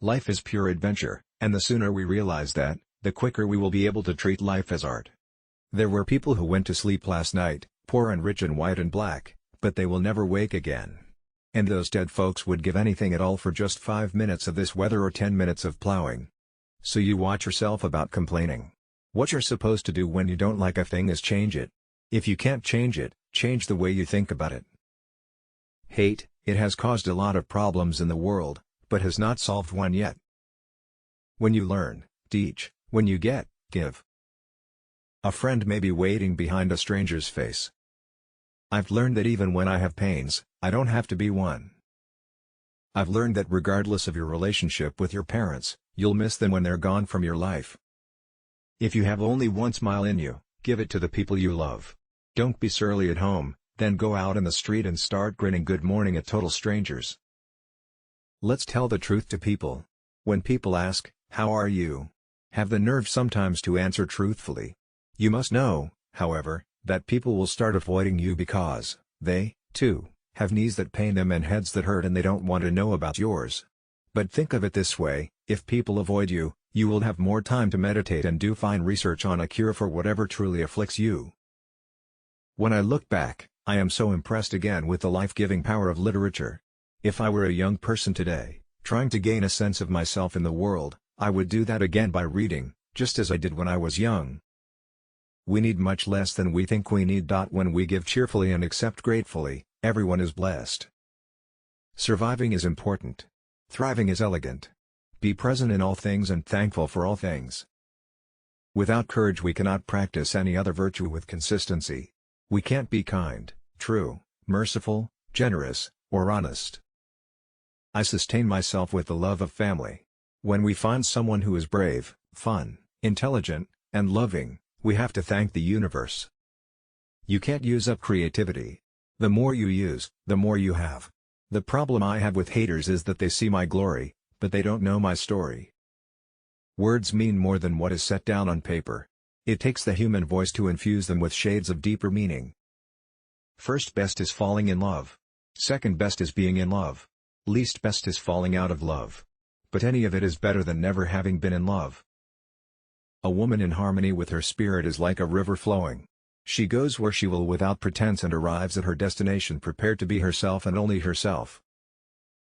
Life is pure adventure, and the sooner we realize that, the quicker we will be able to treat life as art. There were people who went to sleep last night, poor and rich and white and black, but they will never wake again. And those dead folks would give anything at all for just 5 minutes of this weather or 10 minutes of plowing. So you watch yourself about complaining. What you're supposed to do when you don't like a thing is change it. If you can't change it, change the way you think about it. Hate, it has caused a lot of problems in the world, but has not solved one yet. When you learn, teach. When you get, give. A friend may be waiting behind a stranger's face. I've learned that even when I have pains, I don't have to be one. I've learned that regardless of your relationship with your parents, you'll miss them when they're gone from your life. If you have only one smile in you, give it to the people you love. Don't be surly at home, then go out in the street and start grinning good morning at total strangers. Let's tell the truth to people. When people ask, "How are you?" have the nerve sometimes to answer truthfully. You must know, however, that people will start avoiding you because they, too, have knees that pain them and heads that hurt and they don't want to know about yours. But think of it this way, if people avoid you, you will have more time to meditate and do fine research on a cure for whatever truly afflicts you. When I look back, I am so impressed again with the life-giving power of literature. If I were a young person today, trying to gain a sense of myself in the world, I would do that again by reading, just as I did when I was young. We need much less than we think we need. When we give cheerfully and accept gratefully, everyone is blessed. Surviving is important. Thriving is elegant. Be present in all things and thankful for all things. Without courage we cannot practice any other virtue with consistency. We can't be kind, true, merciful, generous, or honest. I sustain myself with the love of family. When we find someone who is brave, fun, intelligent, and loving, we have to thank the universe. You can't use up creativity. The more you use, the more you have. The problem I have with haters is that they see my glory, but they don't know my story. Words mean more than what is set down on paper. It takes the human voice to infuse them with shades of deeper meaning. First best is falling in love. Second best is being in love. Least best is falling out of love. But any of it is better than never having been in love. A woman in harmony with her spirit is like a river flowing. She goes where she will without pretense and arrives at her destination prepared to be herself and only herself.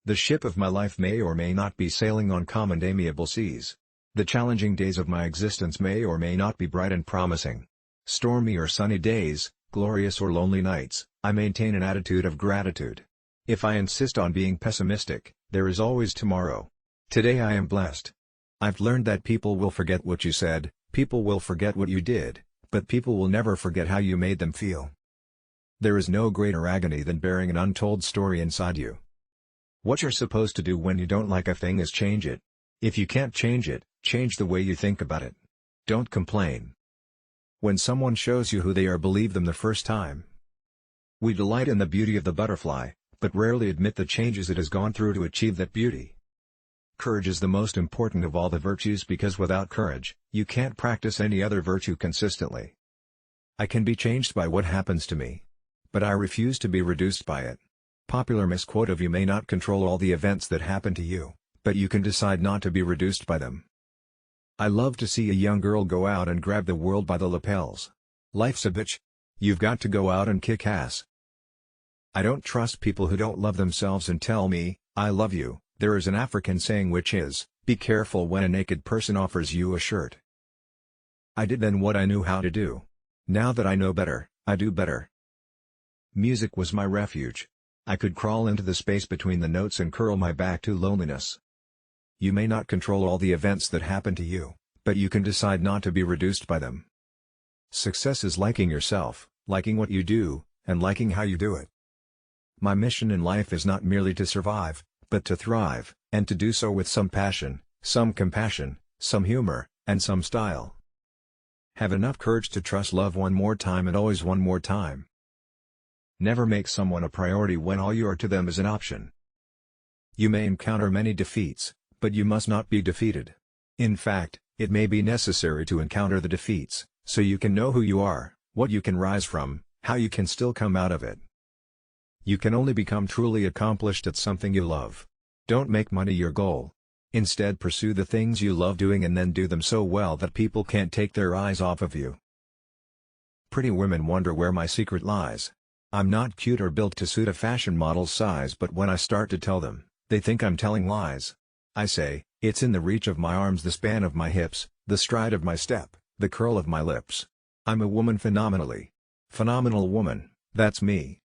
The ship of my life may or may not be sailing on calm and amiable seas. The challenging days of my existence may or may not be bright and promising. Stormy or sunny days, glorious or lonely nights, I maintain an attitude of gratitude. If I insist on being pessimistic, there is always tomorrow. Today I am blessed. I've learned that people will forget what you said, people will forget what you did, but people will never forget how you made them feel. There is no greater agony than bearing an untold story inside you. What you're supposed to do when you don't like a thing is change it. If you can't change it, change the way you think about it. Don't complain. When someone shows you who they are, believe them the first time. We delight in the beauty of the butterfly, but rarely admit the changes it has gone through to achieve that beauty. Courage is the most important of all the virtues because without courage, you can't practice any other virtue consistently. I can be changed by what happens to me. But I refuse to be reduced by it. Popular misquote of: you may not control all the events that happen to you, but you can decide not to be reduced by them. I love to see a young girl go out and grab the world by the lapels. Life's a bitch. You've got to go out and kick ass. I don't trust people who don't love themselves and tell me, "I love you." There is an African saying which is, "Be careful when a naked person offers you a shirt." I did then what I knew how to do. Now that I know better, I do better. Music was my refuge. I could crawl into the space between the notes and curl my back to loneliness. You may not control all the events that happen to you, but you can decide not to be reduced by them. Success is liking yourself, liking what you do, and liking how you do it. My mission in life is not merely to survive, but to thrive, and to do so with some passion, some compassion, some humor, and some style. Have enough courage to trust love one more time and always one more time. Never make someone a priority when all you are to them is an option. You may encounter many defeats, but you must not be defeated. In fact, it may be necessary to encounter the defeats, so you can know who you are, what you can rise from, how you can still come out of it. You can only become truly accomplished at something you love. Don't make money your goal. Instead, pursue the things you love doing and then do them so well that people can't take their eyes off of you. Pretty women wonder where my secret lies. I'm not cute or built to suit a fashion model's size, but when I start to tell them, they think I'm telling lies. I say, it's in the reach of my arms, the span of my hips, the stride of my step, the curl of my lips. I'm a woman phenomenally. Phenomenal woman, that's me.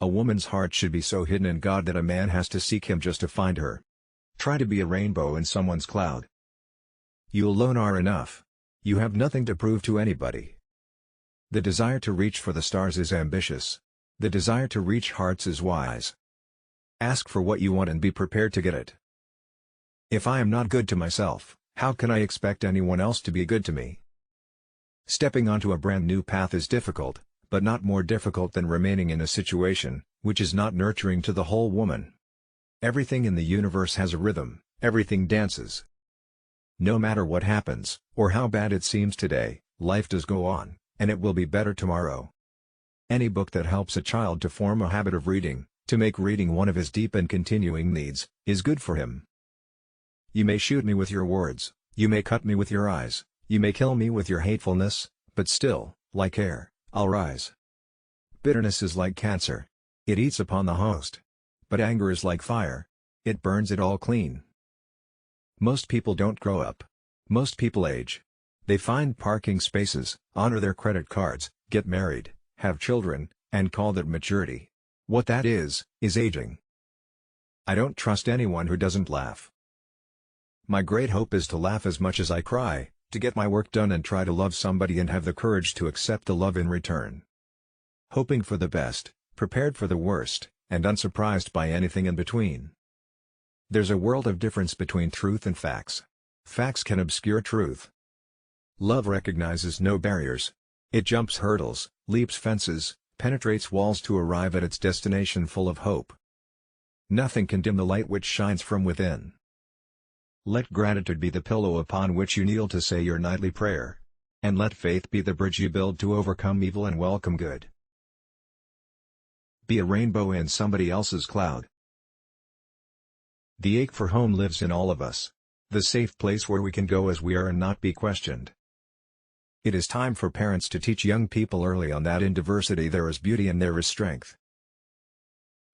A woman's heart should be so hidden in God that a man has to seek him just to find her. Try to be a rainbow in someone's cloud. You alone are enough. You have nothing to prove to anybody. The desire to reach for the stars is ambitious. The desire to reach hearts is wise. Ask for what you want and be prepared to get it. If I am not good to myself, how can I expect anyone else to be good to me? Stepping onto a brand new path is difficult, but not more difficult than remaining in a situation which is not nurturing to the whole woman. Everything in the universe has a rhythm, everything dances. No matter what happens, or how bad it seems today, life does go on, and it will be better tomorrow. Any book that helps a child to form a habit of reading, to make reading one of his deep and continuing needs, is good for him. You may shoot me with your words, you may cut me with your eyes, you may kill me with your hatefulness, but still, like air, I'll rise. Bitterness is like cancer. It eats upon the host. But anger is like fire. It burns it all clean. Most people don't grow up. Most people age. They find parking spaces, honor their credit cards, get married, have children, and call that maturity. What that is aging. I don't trust anyone who doesn't laugh. My great hope is to laugh as much as I cry, to get my work done and try to love somebody and have the courage to accept the love in return. Hoping for the best, prepared for the worst, and unsurprised by anything in between. There's a world of difference between truth and facts. Facts can obscure truth. Love recognizes no barriers. It jumps hurdles, leaps fences, penetrates walls to arrive at its destination full of hope. Nothing can dim the light which shines from within. Let gratitude be the pillow upon which you kneel to say your nightly prayer. And let faith be the bridge you build to overcome evil and welcome good. Be a rainbow in somebody else's cloud. The ache for home lives in all of us. The safe place where we can go as we are and not be questioned. It is time for parents to teach young people early on that in diversity there is beauty and there is strength.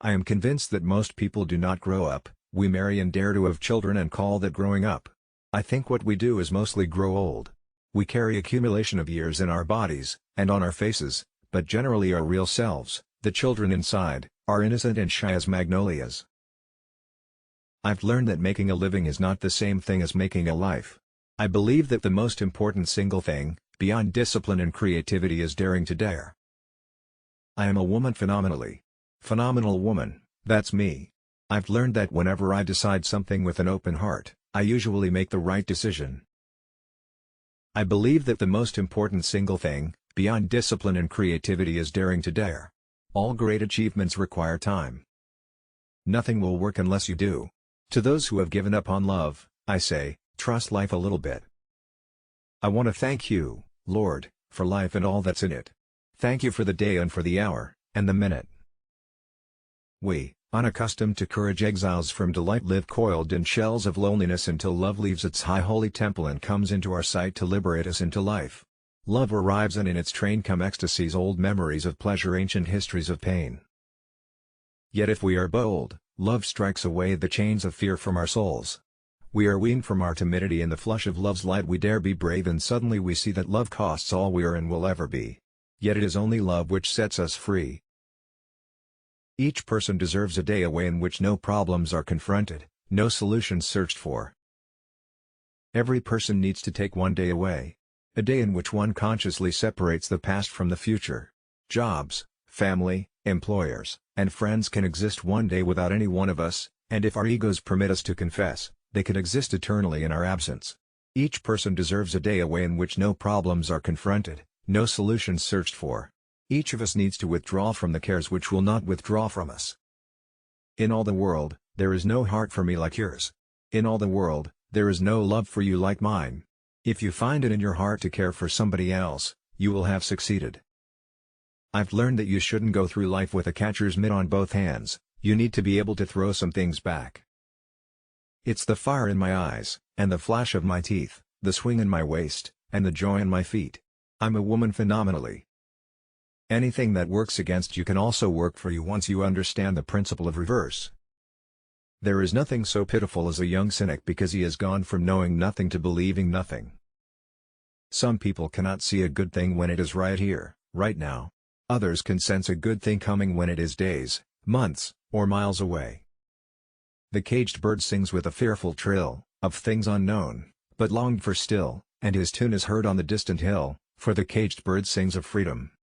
I am convinced that most people do not grow up. We marry and dare to have children and call that growing up. I think what we do is mostly grow old. We carry accumulation of years in our bodies, and on our faces, but generally our real selves, the children inside, are innocent and shy as magnolias. I've learned that making a living is not the same thing as making a life. I believe that the most important single thing, beyond discipline and creativity, is daring to dare. I am a woman phenomenally. Phenomenal woman, that's me. I've learned that whenever I decide something with an open heart, I usually make the right decision. I believe that the most important single thing, beyond discipline and creativity, is daring to dare. All great achievements require time. Nothing will work unless you do. To those who have given up on love, I say, trust life a little bit. I want to thank you, Lord, for life and all that's in it. Thank you for the day and for the hour, and the minute. We, unaccustomed to courage exiles from delight, live coiled in shells of loneliness until love leaves its high holy temple and comes into our sight to liberate us into life. Love arrives and in its train come ecstasies, old memories of pleasure, ancient histories of pain. Yet if we are bold, love strikes away the chains of fear from our souls. We are weaned from our timidity in the flush of love's light, we dare be brave, and suddenly we see that love costs all we are and will ever be. Yet it is only love which sets us free. Each person deserves a day away in which no problems are confronted, no solutions searched for. Every person needs to take one day away. A day in which one consciously separates the past from the future. Jobs, family, employers, and friends can exist one day without any one of us, and if our egos permit us to confess, they can exist eternally in our absence. Each person deserves a day away in which no problems are confronted, no solutions searched for. Each of us needs to withdraw from the cares which will not withdraw from us. In all the world, there is no heart for me like yours. In all the world, there is no love for you like mine. If you find it in your heart to care for somebody else, you will have succeeded. I've learned that you shouldn't go through life with a catcher's mitt on both hands. You need to be able to throw some things back. It's the fire in my eyes, and the flash of my teeth, the swing in my waist, and the joy in my feet. I'm a woman phenomenally. Anything that works against you can also work for you once you understand the principle of reverse. There is nothing so pitiful as a young cynic because he has gone from knowing nothing to believing nothing. Some people cannot see a good thing when it is right here, right now. Others can sense a good thing coming when it is days, months, or miles away. The caged bird sings with a fearful trill, of things unknown, but longed for still, and his tune is heard on the distant hill, for the caged bird sings of freedom.